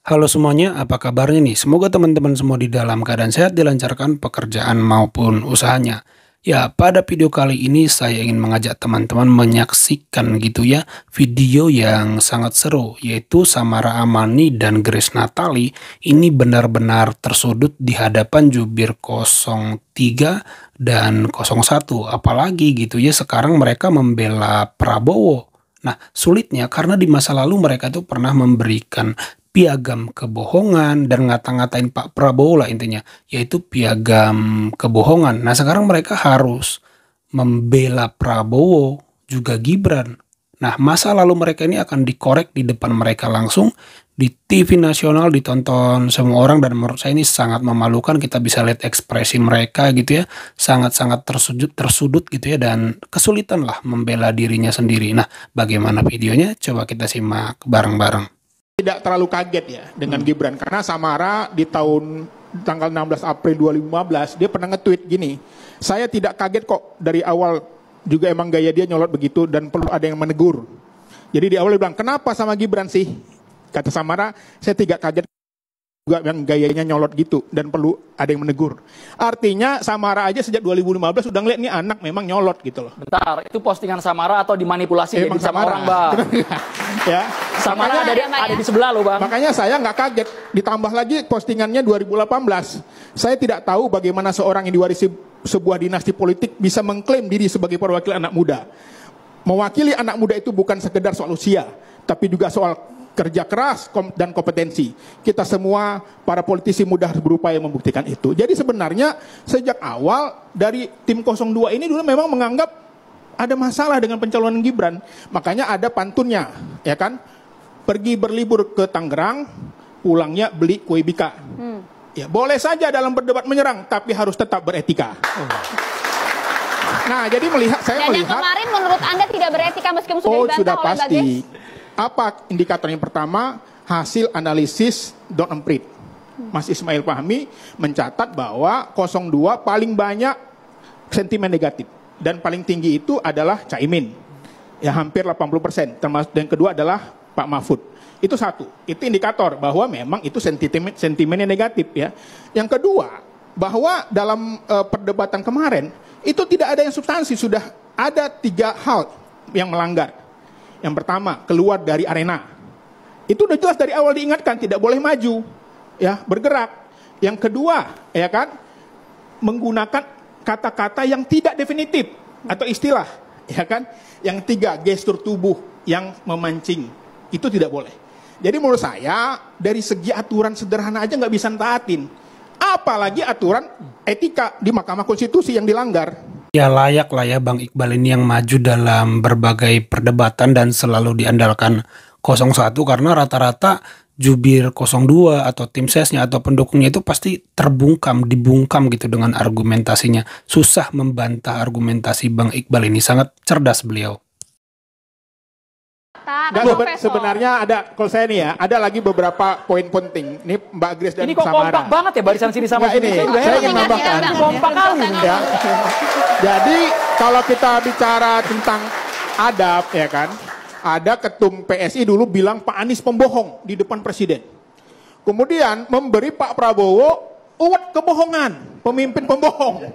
Halo semuanya, apa kabarnya nih? Semoga teman-teman semua di dalam keadaan sehat, dilancarkan pekerjaan maupun usahanya. Ya, pada video kali ini saya ingin mengajak teman-teman menyaksikan gitu ya video yang sangat seru, yaitu Samara Amani dan Grace Natali ini benar-benar tersudut di hadapan jubir 03 dan 01. Apalagi gitu ya sekarang mereka membela Prabowo. Nah, sulitnya karena di masa lalu mereka tuh pernah memberikan piagam kebohongan dan ngata-ngatain Pak Prabowo lah intinya, yaitu piagam kebohongan. Nah, sekarang mereka harus membela Prabowo juga Gibran. Nah, masa lalu mereka ini akan dikorek di depan mereka langsung di TV nasional, ditonton semua orang, dan menurut saya ini sangat memalukan. Kita bisa lihat ekspresi mereka gitu ya, sangat-sangat tersudut gitu ya, dan kesulitan lah membela dirinya sendiri. Nah, bagaimana videonya? Coba kita simak bareng-bareng. Tidak terlalu kaget ya dengan Gibran, karena Samara di tanggal 16 April 2015 dia pernah nge-tweet gini, saya tidak kaget kok, dari awal juga emang gaya dia nyolot begitu dan perlu ada yang menegur. Jadi di awal dia bilang, kenapa sama Gibran sih? Kata Samara, saya tidak kaget juga yang gayanya nyolot gitu dan perlu ada yang menegur. Artinya Samara aja sejak 2015 udah ngeliat nih anak memang nyolot gitu loh. Bentar, itu postingan Samara atau dimanipulasi jadi sama orang, Bang? Ya, Samara ada di sebelah loh, Bang. Makanya saya nggak kaget. Ditambah lagi postingannya 2018. Saya tidak tahu bagaimana seorang yang diwarisi sebuah dinasti politik bisa mengklaim diri sebagai perwakilan anak muda. Mewakili anak muda itu bukan sekedar soal usia, tapi juga soal kerja keras dan kompetensi. Kita semua para politisi muda harus berupaya membuktikan itu. Jadi sebenarnya sejak awal dari tim 02 ini dulu memang menganggap ada masalah dengan pencalonan Gibran. Makanya ada pantunnya, ya kan? Pergi berlibur ke Tangerang, pulangnya beli kue bika. Ya, boleh saja dalam berdebat menyerang, tapi harus tetap beretika. Nah, jadi saya melihat. Yang kemarin menurut Anda tidak beretika meskipun sudah dibantah sudah oleh pasti. Bagas? Apa indikator yang pertama? Hasil analisis Don Emprit. Mas Ismail Fahmi mencatat bahwa 02 paling banyak sentimen negatif. Dan paling tinggi itu adalah Caimin. Ya hampir 80%. Termasuk yang kedua adalah Pak Mahfud. Itu satu. Itu indikator bahwa memang itu sentimennya negatif ya. Yang kedua, bahwa dalam perdebatan kemarin itu tidak ada yang substansi. Sudah ada 3 hal yang melanggar. Yang pertama, keluar dari arena. Itu udah jelas dari awal diingatkan, tidak boleh maju, ya, bergerak. Yang kedua, ya kan, menggunakan kata-kata yang tidak definitif atau istilah, ya kan. Yang tiga, gestur tubuh yang memancing, itu tidak boleh. Jadi menurut saya, dari segi aturan sederhana aja nggak bisa taatin. Apalagi aturan etika di Mahkamah Konstitusi yang dilanggar. Ya layak lah ya Bang Iqbal ini yang maju dalam berbagai perdebatan dan selalu diandalkan 01, karena rata-rata jubir 02 atau tim sesnya atau pendukungnya itu pasti dibungkam gitu dengan argumentasinya. Susah membantah argumentasi Bang Iqbal ini, sangat cerdas beliau. Sebenarnya ada, kalau saya nih ya, ada lagi beberapa poin penting. Ini Mbak Grace dan Samara. Ini kok kompak banget ya barisan sini sama sini. Saya ingin menambahkan. Kompak kali ya. Jadi kalau kita bicara tentang adab ya kan, ada ketum PSI dulu bilang Pak Anies pembohong di depan presiden. Kemudian memberi Pak Prabowo uwet kebohongan, pemimpin pembohong.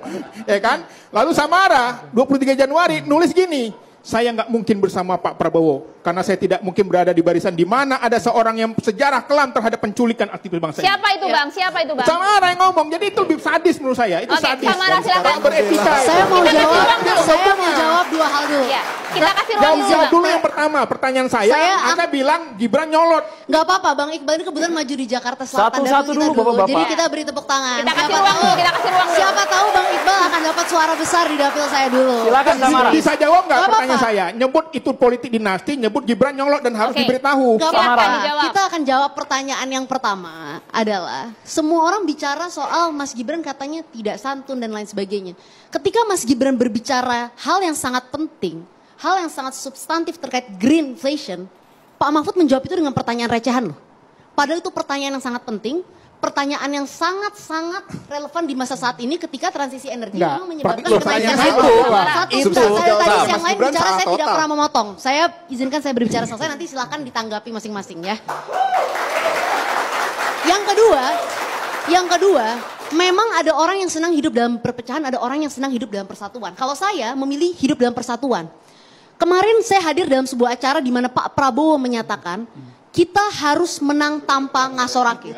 Ya kan? Lalu Samara 23 Januari nulis gini, saya nggak mungkin bersama Pak Prabowo karena saya tidak mungkin berada di barisan di mana ada seorang yang sejarah kelam terhadap penculikan aktivis bangsa ini. Siapa itu Bang? Siapa itu Bang? Samara yang ngomong, jadi itu lebih sadis menurut saya. Itu sadis. Samara silakan. Beretika. Saya mau jawab 2 hal dulu. Ya, kita kasih ruang Jawab dulu yang pertama. Pertanyaan saya Anda bilang Gibran nyolot. Gak apa-apa, Bang Iqbal ini kebetulan maju di Jakarta Selatan. Satu-satu dulu Bapak-bapak. Jadi kita beri tepuk tangan. Kita kasih ruang dulu, Siapa tahu Bang Iqbal akan dapat suara besar di dapil saya dulu. Silakan Samara. Bisa jawab nggak pertanyaan saya? Nyebut itu politik dinasti, nyebut Gibran nyolot dan harus diberitahu. Gak apa-apa. Kita akan jawab pertanyaan yang pertama adalah semua orang bicara soal Mas Gibran katanya tidak santun dan lain sebagainya. Ketika Mas Gibran berbicara hal yang sangat penting, hal yang sangat substantif terkait greenflation, Pak Mahfud menjawab itu dengan pertanyaan recehan loh. Padahal itu pertanyaan yang sangat penting, pertanyaan yang sangat-sangat relevan di masa saat ini ketika transisi energi memang menyebabkan kenaikan harga. Saya tadi yang lain bicara, saya tidak pernah memotong. Saya izinkan saya berbicara selesai, nanti silahkan ditanggapi masing-masing ya. Yang kedua, memang ada orang yang senang hidup dalam perpecahan, ada orang yang senang hidup dalam persatuan. Kalau saya memilih hidup dalam persatuan. Kemarin saya hadir dalam sebuah acara di mana Pak Prabowo menyatakan kita harus menang tanpa ngasoraki,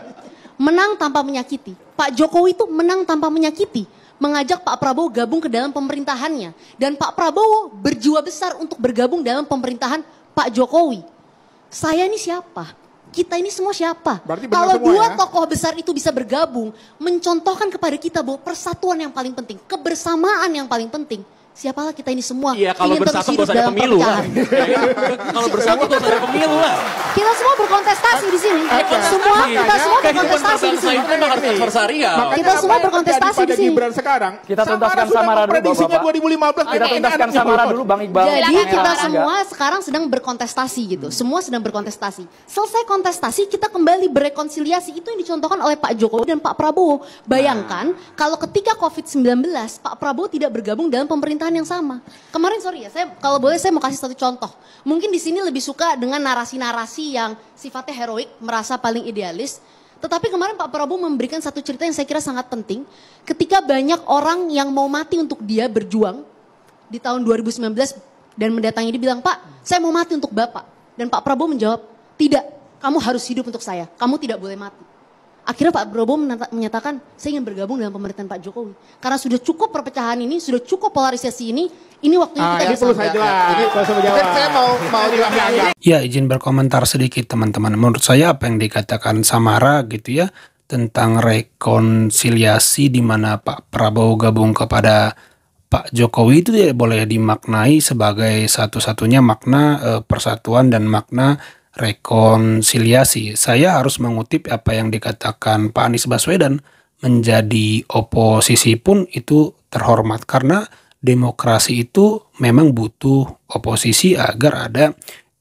menang tanpa menyakiti. Pak Jokowi itu menang tanpa menyakiti, mengajak Pak Prabowo gabung ke dalam pemerintahannya. Dan Pak Prabowo berjiwa besar untuk bergabung dalam pemerintahan Pak Jokowi. Saya ini siapa? Kita ini semua siapa? Kalau dua tokoh besar itu bisa bergabung, mencontohkan kepada kita bahwa persatuan yang paling penting, kebersamaan yang paling penting. Siapalah kita ini semua. Iya, kalau ingin bersatu terus hidup gak usah ada dalam pemilu lah. perpecahan. Kalau bersatu gak usah ada pemilu lah. Kita semua berkontestasi di sini. Kita semua berkontestasi di sini. Kita semua berkontestasi di sini. Sekarang. Kita tuntaskan Samara dulu, prediksinya Bapak. 2015. Kita tuntaskan Samara dulu, Bang Iqbal. Jadi kita semua sekarang sedang berkontestasi gitu. Semua sedang berkontestasi. Selesai kontestasi kita kembali berekonsiliasi. Itu yang dicontohkan oleh Pak Jokowi dan Pak Prabowo. Bayangkan kalau ketika COVID-19 Pak Prabowo tidak bergabung dalam pemerintahan yang sama. Kemarin sorry ya, kalau boleh saya mau kasih satu contoh. Mungkin di sini lebih suka dengan narasi-narasi yang sifatnya heroik, merasa paling idealis. Tetapi kemarin Pak Prabowo memberikan satu cerita yang saya kira sangat penting. Ketika banyak orang yang mau mati untuk dia berjuang di tahun 2019 dan mendatangi dia bilang, Pak saya mau mati untuk Bapak. Dan Pak Prabowo menjawab, tidak, kamu harus hidup untuk saya, kamu tidak boleh mati. Akhirnya Pak Prabowo menyatakan, saya ingin bergabung dalam pemerintahan Pak Jokowi. Karena sudah cukup perpecahan ini, sudah cukup polarisasi ini waktunya kita bersama. Saya mau Ya, izin berkomentar sedikit teman-teman. Menurut saya apa yang dikatakan Samara gitu ya, tentang rekonsiliasi di mana Pak Prabowo gabung kepada Pak Jokowi itu tidak boleh dimaknai sebagai satu-satunya makna persatuan dan makna rekonsiliasi. Saya harus mengutip apa yang dikatakan Pak Anies Baswedan, menjadi oposisi pun itu terhormat karena demokrasi itu memang butuh oposisi agar ada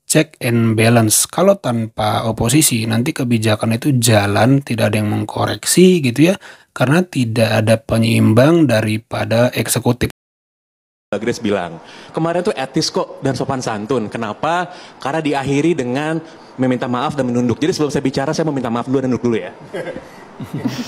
check and balance. Kalau tanpa oposisi nanti kebijakan itu jalan, tidak ada yang mengkoreksi gitu ya, karena tidak ada penyeimbang daripada eksekutif. Mbak Grace bilang, kemarin tuh etis kok dan sopan santun. Kenapa? Karena diakhiri dengan meminta maaf dan menunduk. Jadi sebelum saya bicara, saya mau minta maaf dulu dan nunduk dulu ya.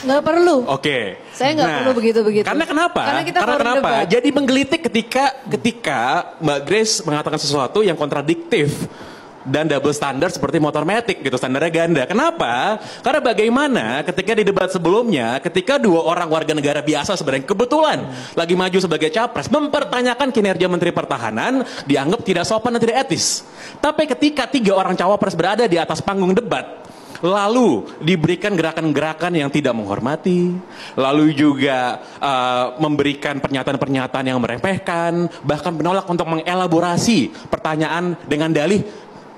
Nggak perlu. Oke. Saya nggak perlu begitu-begitu. Karena kenapa? Karena kenapa? Jadi menggelitik ketika Mbak Grace mengatakan sesuatu yang kontradiktif dan double standar seperti motor matic gitu, standarnya ganda. Kenapa? Karena bagaimana ketika di debat sebelumnya, ketika dua orang warga negara biasa sebenarnya kebetulan lagi maju sebagai capres, mempertanyakan kinerja Menteri Pertahanan, dianggap tidak sopan dan tidak etis. Tapi ketika tiga orang cawapres berada di atas panggung debat, lalu diberikan gerakan-gerakan yang tidak menghormati, lalu juga memberikan pernyataan-pernyataan yang meremehkan, bahkan menolak untuk mengelaborasi pertanyaan dengan dalih,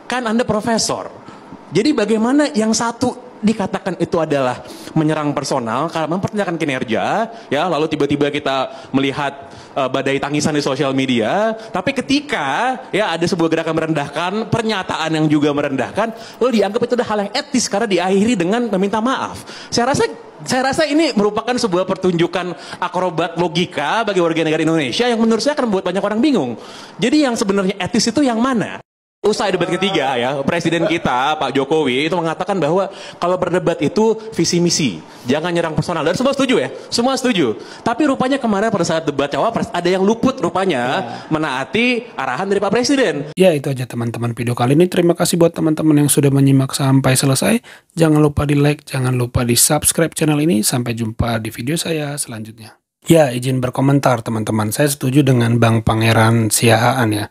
kan Anda profesor. Jadi bagaimana yang satu dikatakan itu adalah menyerang personal karena mempertanyakan kinerja, ya, lalu tiba-tiba kita melihat badai tangisan di sosial media, tapi ketika ya ada sebuah gerakan merendahkan, pernyataan yang juga merendahkan, lalu dianggap itu adalah hal yang etis karena diakhiri dengan meminta maaf. Saya rasa ini merupakan sebuah pertunjukan akrobat logika bagi warga negara Indonesia yang menurut saya akan membuat banyak orang bingung. Jadi yang sebenarnya etis itu yang mana? Usai debat ketiga ya, Presiden kita Pak Jokowi itu mengatakan bahwa kalau berdebat itu visi misi, jangan nyerang personal. Dan semua setuju ya, semua setuju. Tapi rupanya kemarin pada saat debat cawapres ada yang luput rupanya menaati arahan dari Pak Presiden. Ya itu aja teman-teman video kali ini. Terima kasih buat teman-teman yang sudah menyimak sampai selesai. Jangan lupa di like, jangan lupa di subscribe channel ini. Sampai jumpa di video saya selanjutnya. Ya, izin berkomentar teman-teman. Saya setuju dengan Bang Pangeran Siahaan ya.